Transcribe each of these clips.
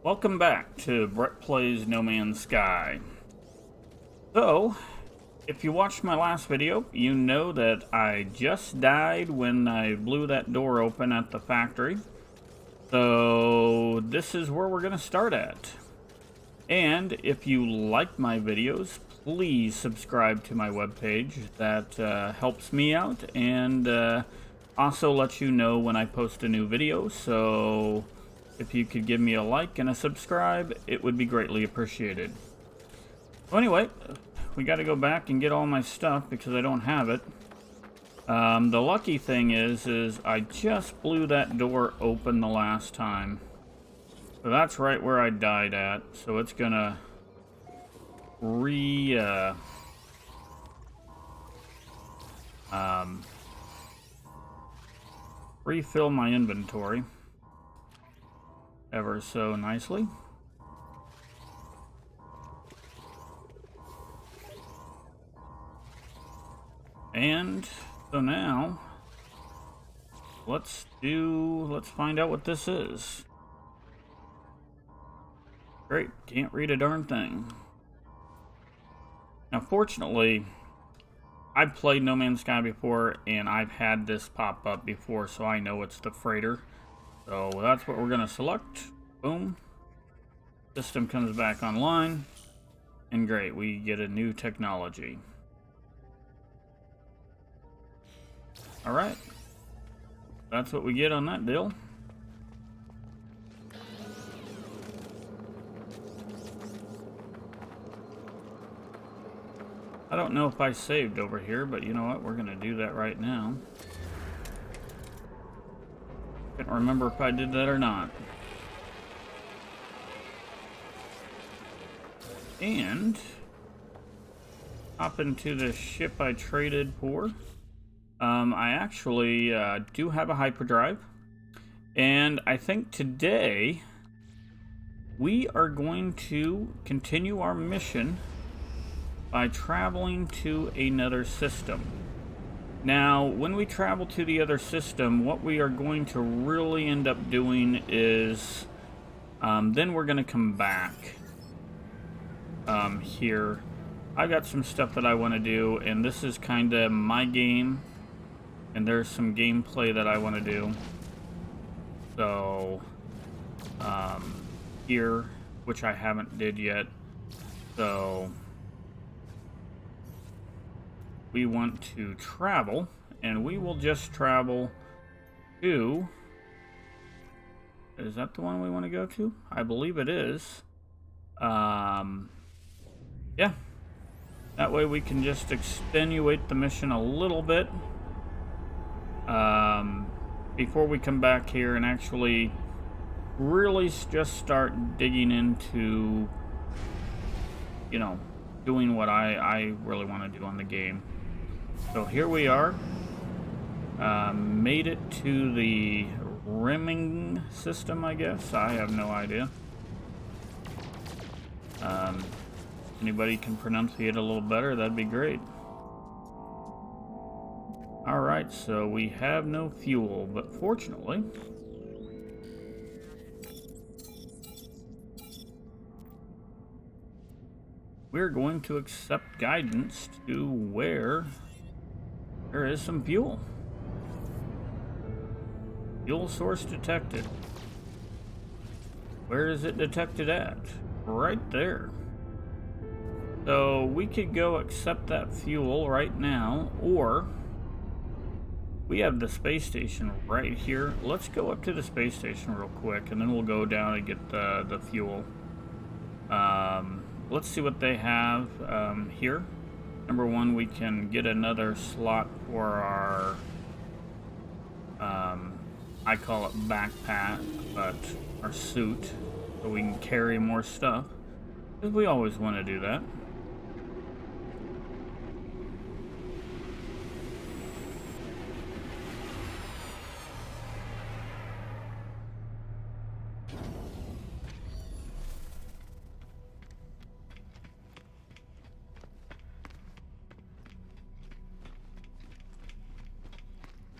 Welcome back to Brett Plays No Man's Sky. So, if you watched my last video, you know that I just died when I blew that door open at the factory. So, this is where we're going to start at. And if you like my videos, please subscribe to my webpage. That helps me out and also lets you know when I post a new video. So, if you could give me a like and a subscribe, it would be greatly appreciated. Well, anyway, we got to go back and get all my stuff because I don't have it. The lucky thing is I just blew that door open the last time. So that's right where I died at. So it's gonna refill my inventory ever so nicely. And so now let's find out what this is. Great, can't read a darn thing. Now fortunately, I've played No Man's Sky before and I've had this pop up before, so I know it's the freighter. So that's what we're gonna select. Boom. System comes back online. And great, we get a new technology. Alright. That's what we get on that deal. I don't know if I saved over here, but you know what? We're going to do that right now. Can't remember if I did that or not. And hop into the ship I traded for. I actually do have a hyperdrive, and I think today we are going to continue our mission by traveling to another system. Now, when we travel to the other system, what we are going to really end up doing is then we're going to come back here. I got some stuff that I want to do, and this is kind of my game. And there's some gameplay that I want to do. So, here, which I haven't did yet. So, we want to travel, and we will just travel to... Is that the one we want to go to? I believe it is. Yeah. That way we can just extenuate the mission a little bit. Before we come back here and actually really just start digging into, you know, doing what I really want to do on the game. So here we are. Made it to the rimming system, I guess. I have no idea. Anybody can pronunciate a little better, that'd be great. Alright, so we have no fuel, but fortunately, we're going to accept guidance to where there is some fuel. Fuel source detected. Where is it detected at? Right there. So we could go accept that fuel right now, or we have the space station right here. Let's go up to the space station real quick, and then we'll go down and get the fuel. Let's see what they have here. Number one, we can get another slot for our, I call it backpack, but our suit, so we can carry more stuff, because we always want to do that.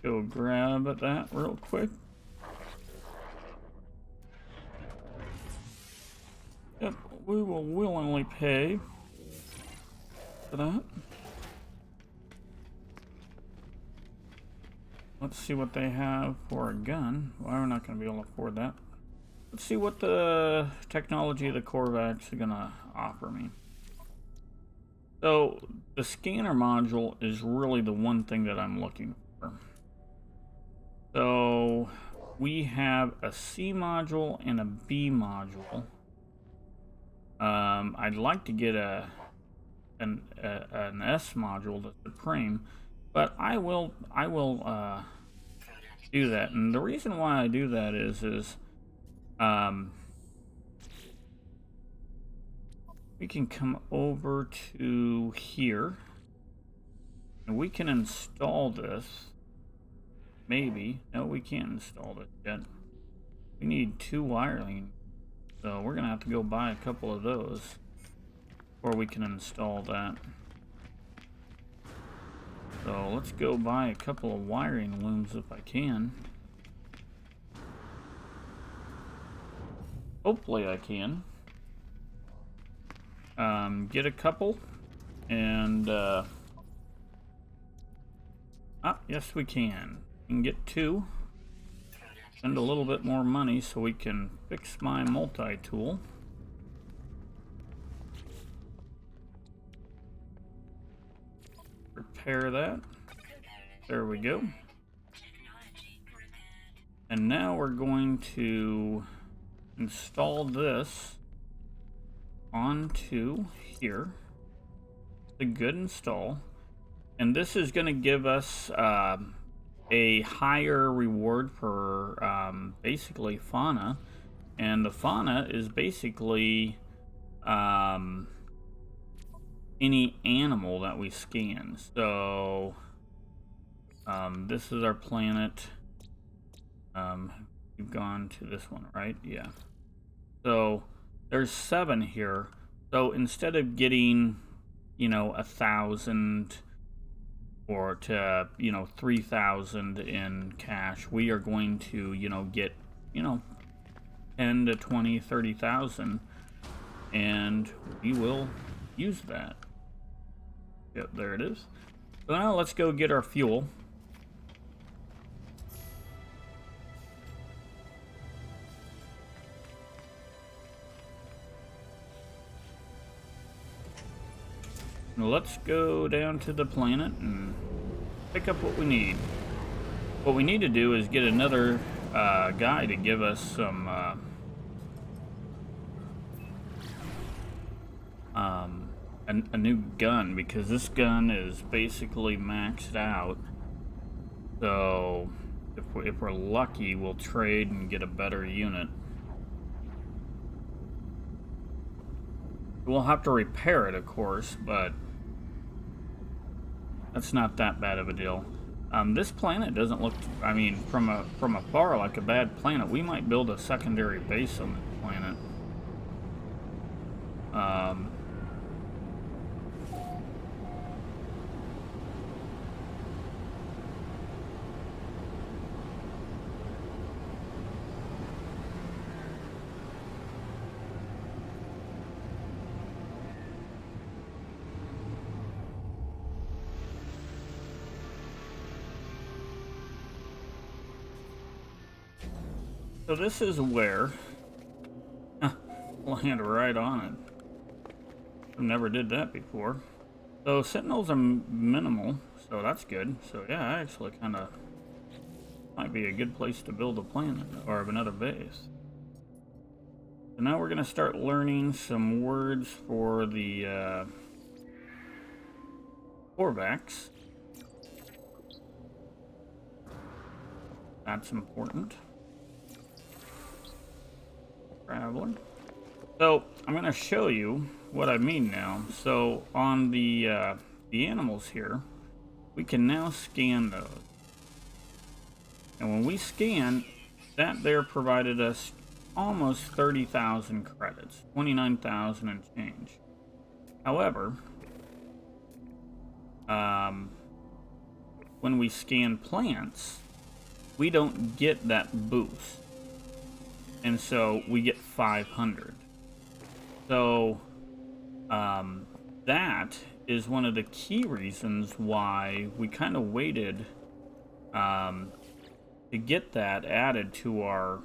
Go grab at that real quick. We will willingly pay for that. Let's see what they have for a gun. Well, we're not going to be able to afford that. Let's see what the technology of the Korvax is going to offer me. So, the scanner module is really the one thing that I'm looking for. So, we have a C module and a B module. I'd like to get an S module, the Supreme, but I will do that. And the reason why I do that is we can come over to here and we can install this. Maybe. No, we can't install this yet. We need 2 wiring. So we're gonna have to go buy a couple of those before we can install that. So let's go buy a couple of wiring looms if I can. Hopefully I can. Get a couple and yes we can. We can get 2. Spend a little bit more money so we can fix my multi-tool. Repair that. There we go. And now we're going to install this onto here. It's a good install. And this is going to give us a higher reward for basically fauna, and the fauna is basically any animal that we scan. So this is our planet. We've gone to this one, right? Yeah. So there's 7 here. So instead of getting, 1,000 or to 3,000 in cash, we are going to get 10 to 20, 30,000, and we will use that. Yep, there it is. So now let's go get our fuel. Let's go down to the planet and pick up what we need. What we need to do is get another guy to give us some a new gun, because this gun is basically maxed out. So if we're lucky, we'll trade and get a better unit. We'll have to repair it, of course, but that's not that bad of a deal. This planet doesn't look, I mean, from afar like a bad planet. We might build a secondary base on this planet. So this is where land right on it. I never did that before. So sentinels are minimal, so that's good. So yeah, actually kind of might be a good place to build a planet or another base. So now we're gonna start learning some words for the Korvax. That's important. Traveler. So I'm going to show you what I mean now. So on the animals here, we can now scan those. And when we scan, that there provided us almost 30,000 credits, 29,000 and change. However, when we scan plants, we don't get that boost. And so we get 500. So, that is one of the key reasons why we kind of waited to get that added to our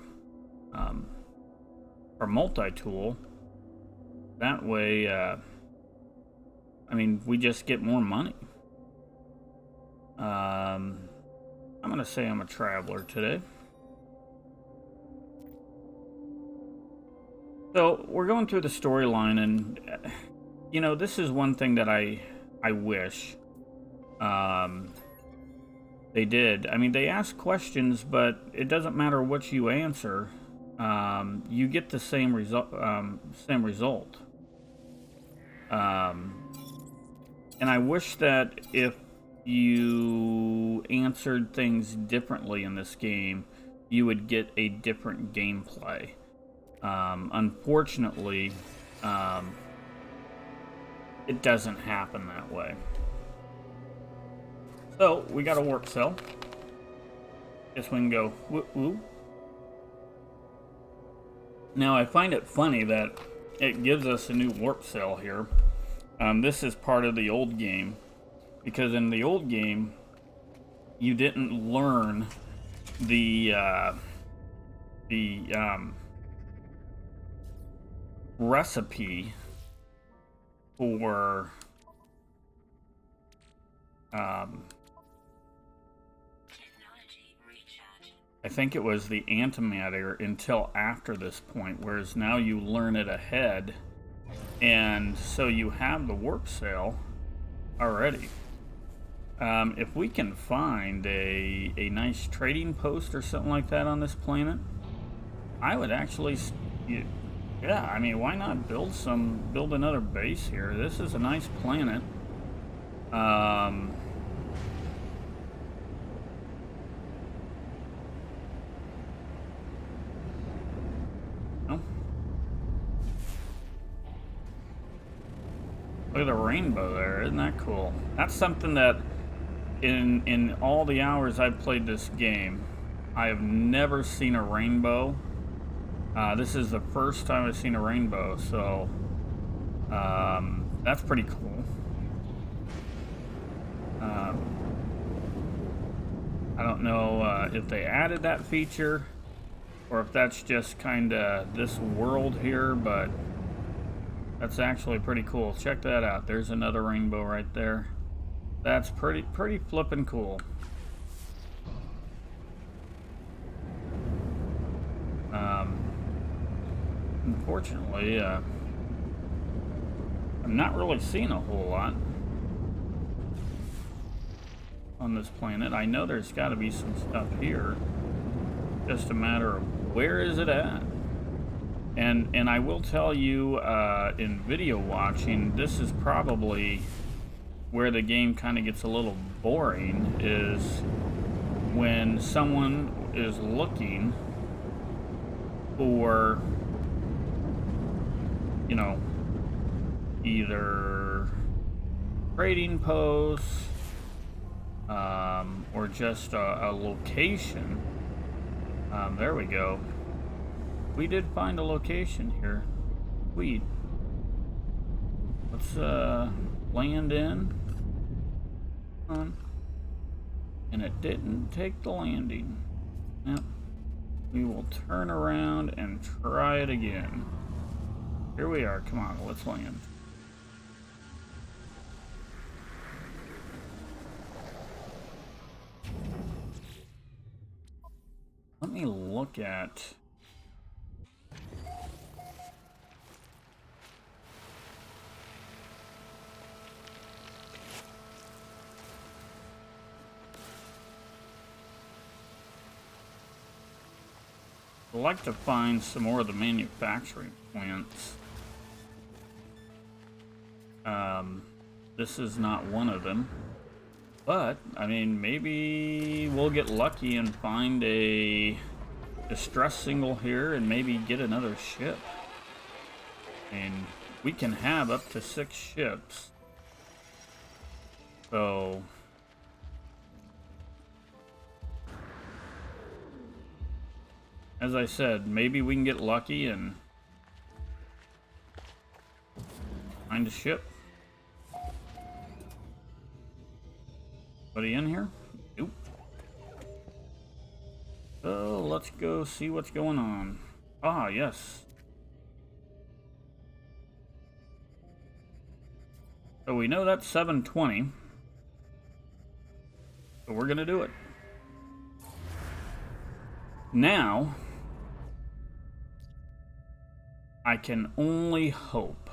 multi-tool. That way, I mean, we just get more money. I'm gonna say I'm a traveler today. So we're going through the storyline, and you know, this is one thing that I wish they did. I mean, they ask questions, but it doesn't matter what you answer. You get the same result. And I wish that if you answered things differently in this game, you would get a different gameplay. Unfortunately, it doesn't happen that way. So, we got a warp cell. Guess we can go whoop. Now, I find it funny that it gives us a new warp cell here. This is part of the old game, because in the old game, you didn't learn the recipe for I think it was the antimatter until after this point, whereas now you learn it ahead, and so you have the warp cell already. If we can find a nice trading post or something like that on this planet, I would actually, yeah, I mean, why not build another base here? This is a nice planet. Look at the rainbow there, isn't that cool? That's something that in all the hours I've played this game, I have never seen a rainbow. This is the first time I've seen a rainbow, so that's pretty cool. I don't know if they added that feature or if that's just kind of this world here, but that's actually pretty cool. Check that out. There's another rainbow right there. That's pretty flippin' cool. Unfortunately, I'm not really seeing a whole lot on this planet. I know there's got to be some stuff here. Just a matter of where is it at? And I will tell you, in video watching, this is probably where the game kind of gets a little boring, is when someone is looking for, you know, either trading posts or just a location. There we go. We did find a location here. Let's land in. And it didn't take the landing. Yep. We will turn around and try it again. Here we are. Come on, let's land. Let me look at... I'd like to find some more of the manufacturing plants. This is not one of them. But, I mean, maybe we'll get lucky and find a distress signal here and maybe get another ship. And we can have up to 6 ships. So... as I said, maybe we can get lucky and Find a ship. Anybody in here? Nope. So let's go see what's going on. Ah, yes. So we know that's 720. So we're gonna do it. Now, I can only hope,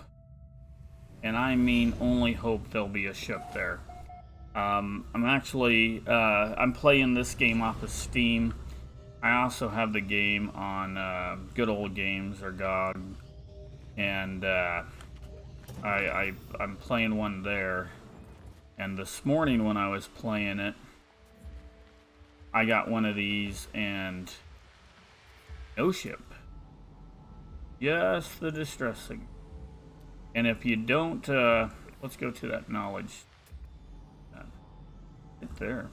and I mean only hope, there'll be a ship there. I'm actually, I'm playing this game off of Steam. I also have the game on Good Old Games or GOG, and I'm playing one there. And this morning when I was playing it, I got one of these and no ship. Just the distress signal. And if you don't, let's go to that knowledge. Right there.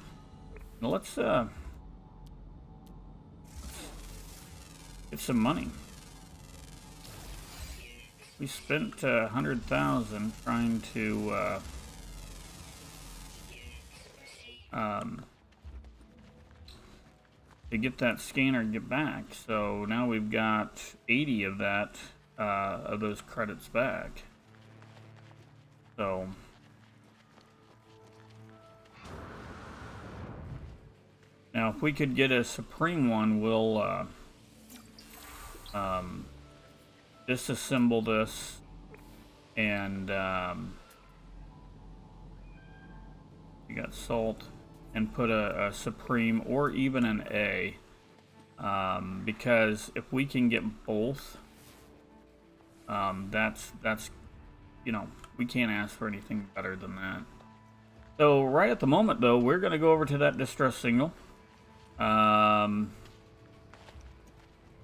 Now let's get some money. We spent 100,000 trying to get that scanner and get back. So now we've got 80 of that of those credits back. So now if we could get a Supreme one, we'll disassemble this and you got salt and put a Supreme or even an A, because if we can get both, that's you know, we can't ask for anything better than that. So right at the moment though, we're gonna go over to that distress signal.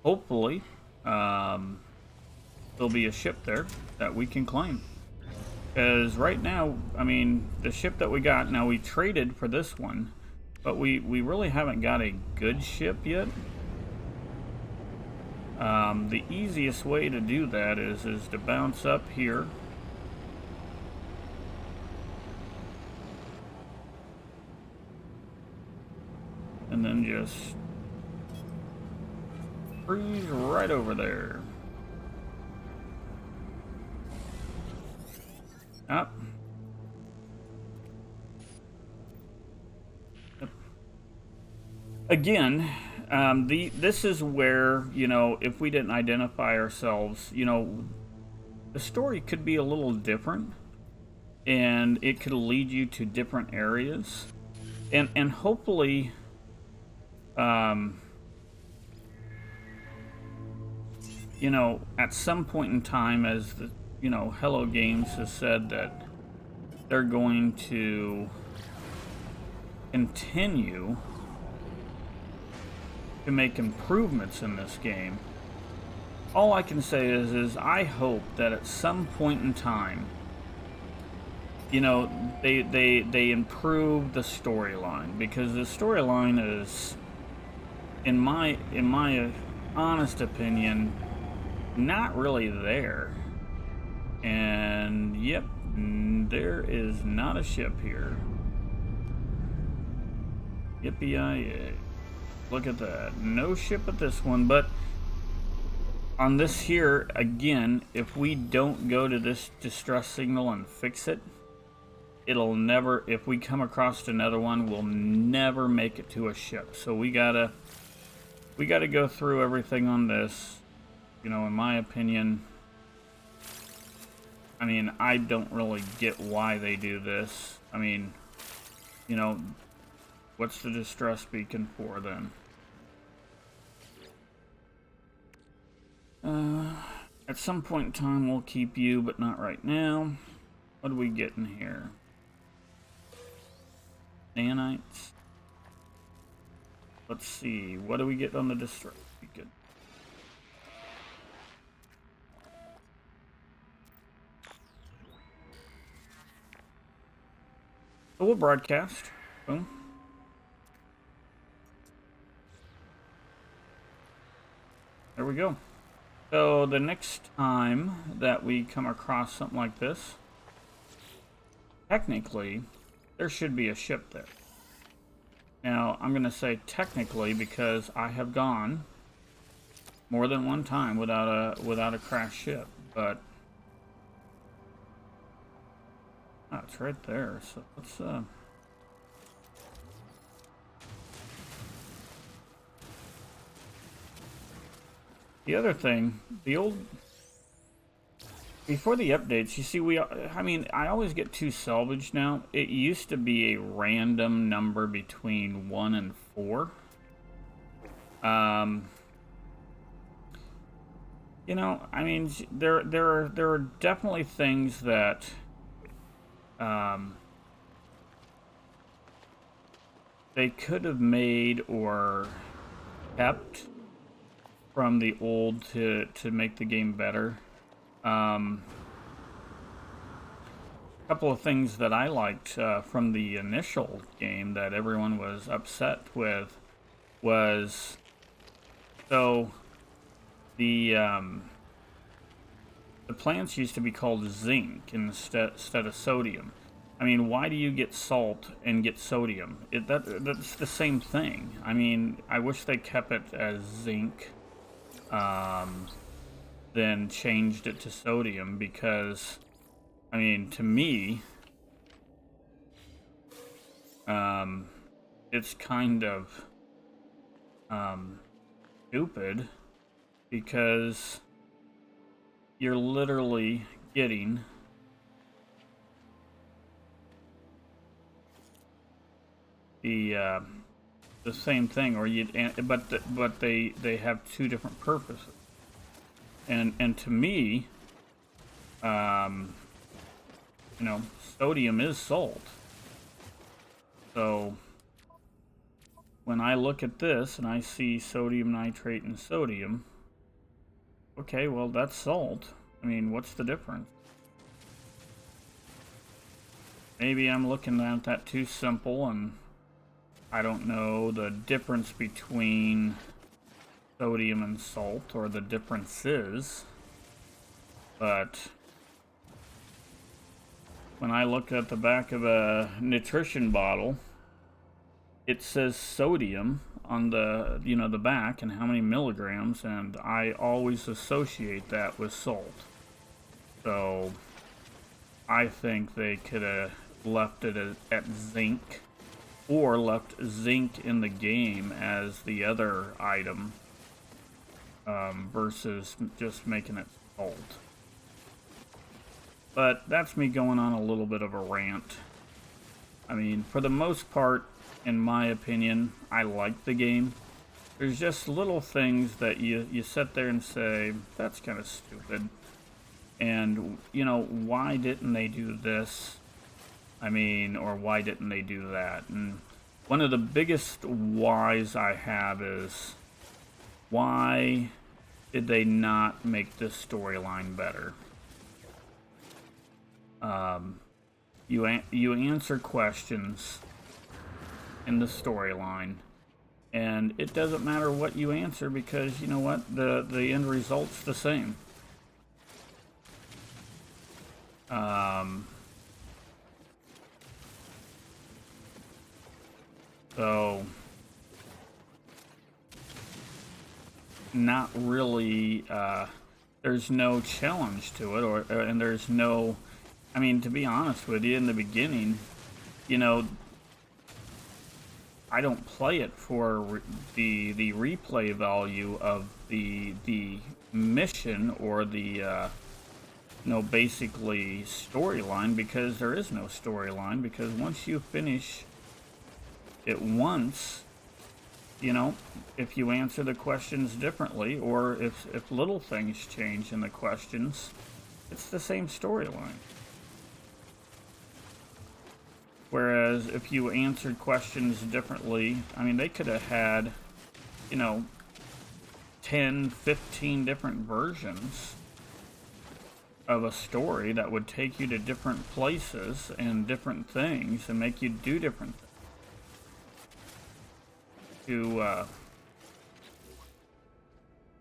Hopefully there'll be a ship there that we can claim. Because right now, I mean, the ship that we got, now we traded for this one, but we really haven't got a good ship yet. The easiest way to do that is to bounce up here. And then just freeze right over there. Up. Yep. Again, this is where, you know, if we didn't identify ourselves, you know, the story could be a little different, and it could lead you to different areas, and hopefully, you know, at some point in time, as the, you know, Hello Games has said that they're going to continue to make improvements in this game. All I can say is I hope that at some point in time, you know, they improve the storyline, because the storyline is, in my honest opinion, not really there. And yep, there is not a ship here. Yippee-yi-yay. Look at that. No ship at this one, but on this here, again, if we don't go to this distress signal and fix it, it'll never, if we come across another one, we'll never make it to a ship. So we gotta go through everything on this. You know, in my opinion, I mean, I don't really get why they do this. I mean, you know, what's the distress beacon for then? At some point in time, we'll keep you, but not right now. What do we get in here? Nanites. Let's see. What do we get on the distress beacon? So we'll broadcast. Boom. There we go. So the next time that we come across something like this, technically, there should be a ship there. Now, I'm going to say technically because I have gone more than one time without a crashed ship, but oh, it's right there. So let's the other thing, before the updates, you see, I mean, I always get 2 salvage now. It used to be a random number between 1 and 4. You know, I mean, there are definitely things that, they could have made or kept from the old to make the game better. A couple of things that I liked from the initial game that everyone was upset with was, so the plants used to be called zinc instead of sodium. I mean, why do you get salt and get sodium? That's the same thing. I mean, I wish they kept it as zinc, then changed it to sodium, because, I mean, to me, it's kind of stupid, because you're literally getting the same thing, or but they have 2 different purposes, and to me, you know, sodium is salt. So when I look at this and I see sodium nitrate and sodium, okay, well, that's salt. I mean, what's the difference? Maybe I'm looking at that too simple, and I don't know the difference between sodium and salt, or the differences, but when I look at the back of a nutrition bottle, it says sodium on the, you know, the back and how many milligrams, and I always associate that with salt. So I think they could have left it at zinc, or left zinc in the game as the other item, versus just making it salt. But that's me going on a little bit of a rant. I mean, for the most part, in my opinion, I like the game. There's just little things that you sit there and say, that's kind of stupid. And, you know, why didn't they do this? I mean, or why didn't they do that? And one of the biggest whys I have is, why did they not make this storyline better? You answer questions in the storyline, and it doesn't matter what you answer, because you know what, the end result's the same. So not really, there's no challenge to it, and there's no, I mean, to be honest with you, in the beginning, you know, I don't play it for the replay value of the mission, or the no, basically storyline, because there is no storyline, because once you finish it once, you know, if you answer the questions differently, or if little things change in the questions, it's the same storyline. Whereas if you answered questions differently, I mean, they could have had, you know, 10, 15 different versions of a story that would take you to different places and different things, and make you do different things to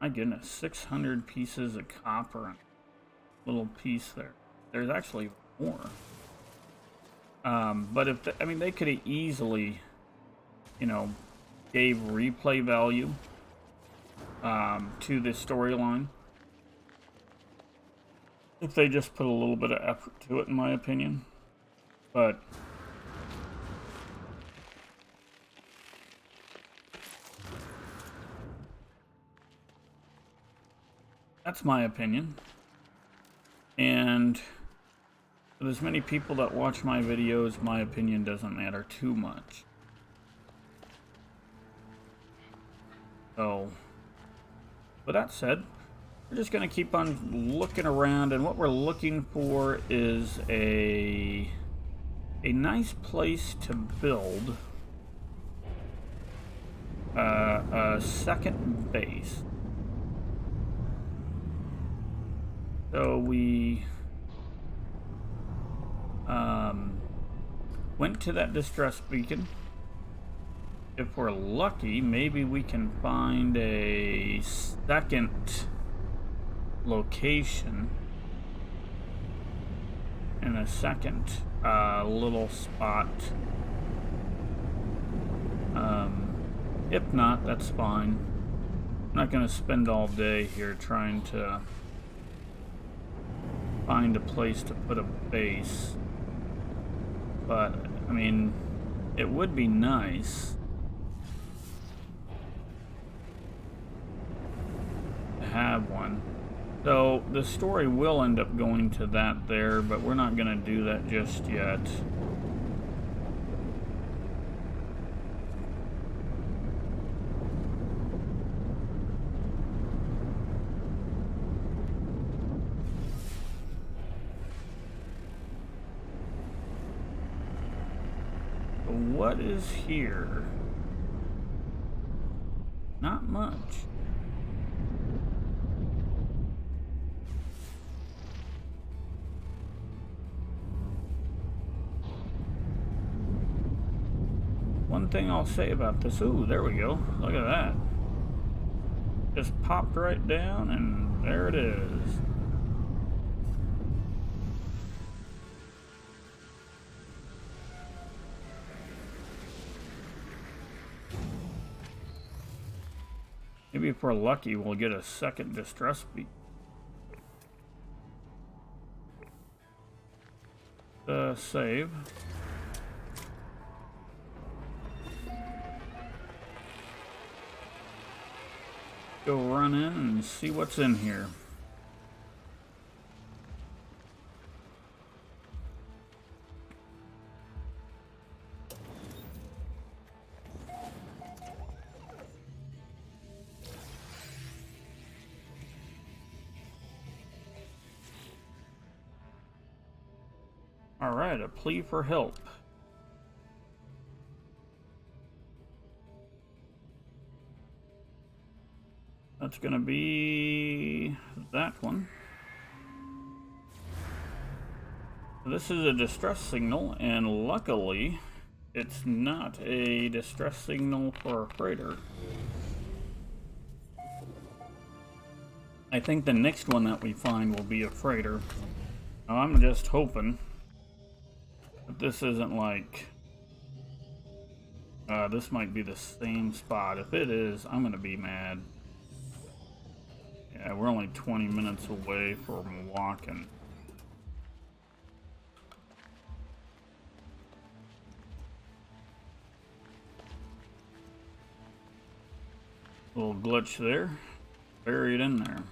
My goodness, 600 pieces of copper. Little piece there. There's actually more. But if I mean, they could have easily, you know, gave replay value to this storyline if they just put a little bit of effort to it, in my opinion. But that's my opinion. And with as many people that watch my videos, my opinion doesn't matter too much. So, with that said, we're just going to keep on looking around, and what we're looking for is a nice place to build a second base. So we went to that distress beacon. If we're lucky, maybe we can find a second location in a second little spot. If not, that's fine. I'm not going to spend all day here trying to find a place to put a base. But, I mean, it would be nice to have one. So, the story will end up going to that there, but we're not going to do that just yet. What is here? Not much. One thing I'll say about this, ooh, there we go. Look at that. Just popped right down, and there it is. Maybe if we're lucky, we'll get a second distress beat. Save. Go run in and see what's in here. Alright, a plea for help. That's gonna be that one. This is a distress signal, and luckily, it's not a distress signal for a freighter. I think the next one that we find will be a freighter. Now, I'm just hoping that this isn't like... this might be the same spot. If it is, I'm gonna be mad. Yeah, we're only 20 minutes away from walking. Little glitch there. Buried in there.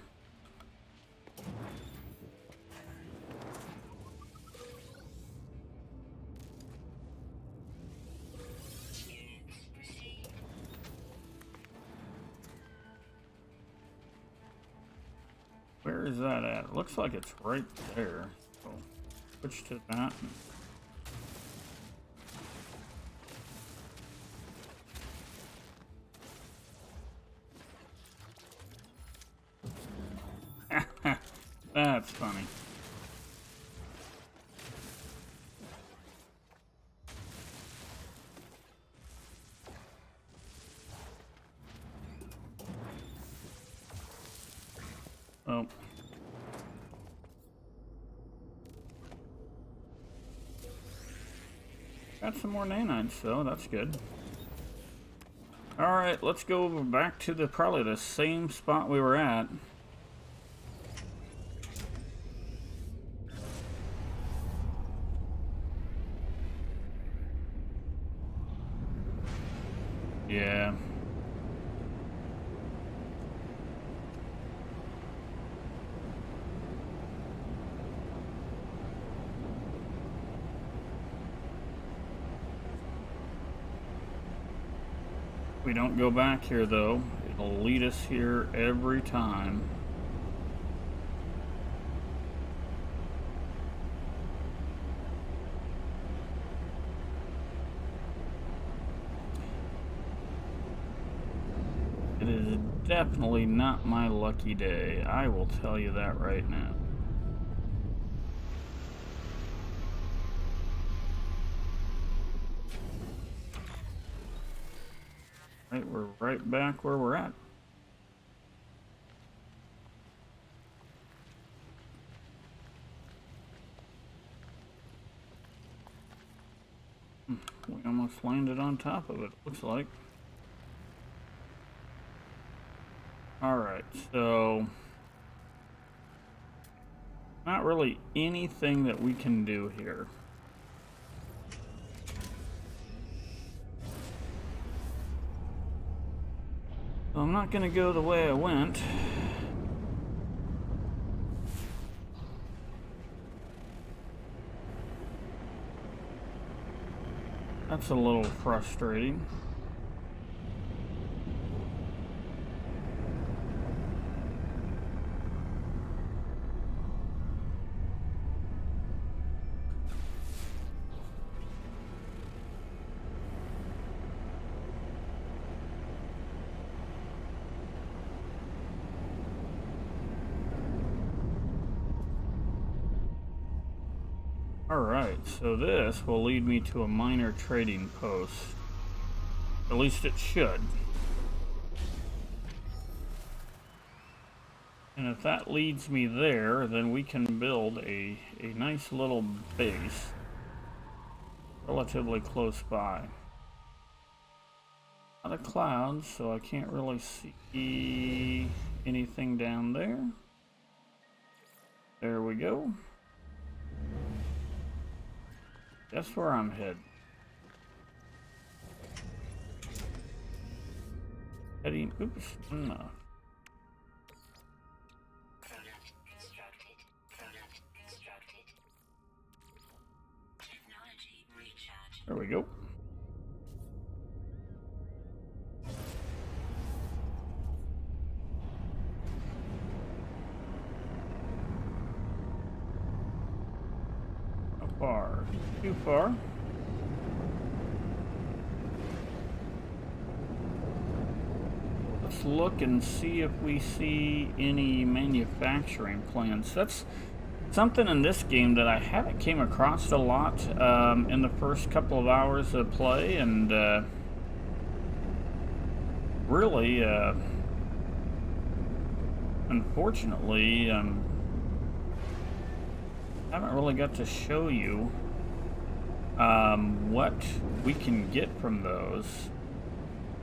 Where is that at? It looks like it's right there. So switch to that. That's funny. Got some more nanites, so that's good. Alright, let's go back to probably the same spot we were at. Yeah. If we don't go back here, though, it'll lead us here every time. It is definitely not my lucky day. I will tell you that right now. Right, we're right back where we're at. We almost landed on top of it, looks like. Alright, so not really anything that we can do here. So I'm not gonna go the way I went. That's a little frustrating. Alright, so this will lead me to a minor trading post. At least it should. And if that leads me there, then we can build a nice little base relatively close by. A lot of clouds, so I can't really see anything down there. There we go. That's where I'm heading. Oops, no. Product constructed. Product constructed. Technology recharge. There we go. How far? Too far. Let's look and see if we see any manufacturing plants. That's something in this game that I haven't came across a lot in the first couple of hours of play, and really, unfortunately, I haven't really got to show you what we can get from those.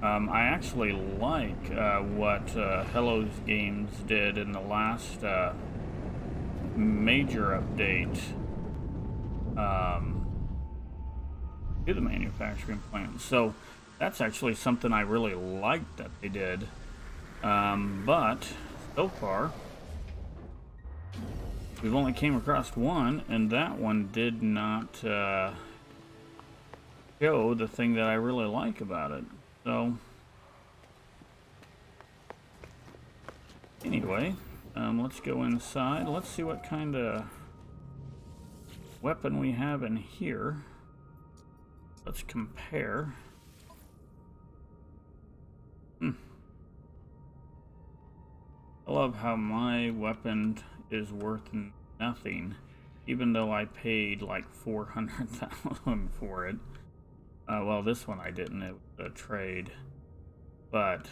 I actually like what Hello's Games did in the last major update to the manufacturing plant. So that's actually something I really liked that they did. But so far, we've only came across one, and that one did not show the thing that I really like about it. So anyway, let's go inside. Let's see what kind of weapon we have in here. Let's compare. I love how my weapon is worth nothing, even though I paid like 400,000 for it. Well, this one I didn't. It was a trade, but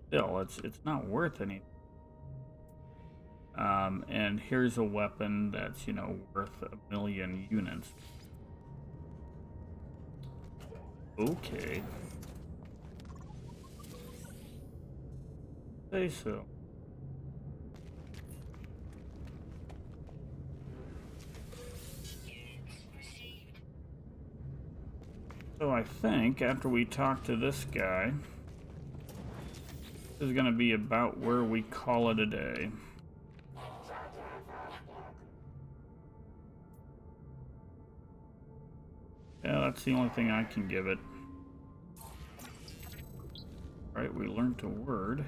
still, it's not worth anything. And here's a weapon that's, you know, worth 1 million units. Okay. Say so. So I think after we talk to this guy, this is going to be about where we call it a day. Yeah, that's the only thing I can give it. Right, we learned a word.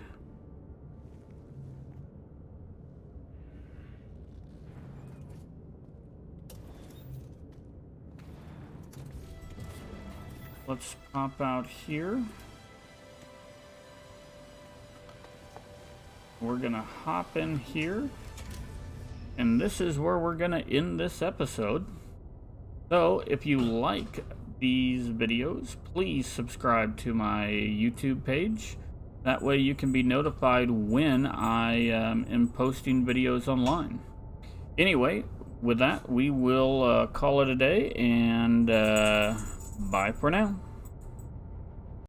Let's pop out here. We're gonna hop in here. And this is where we're gonna end this episode. So, if you like these videos, please subscribe to my YouTube page. That way you can be notified when I am posting videos online. Anyway, with that, we will call it a day, and bye for now.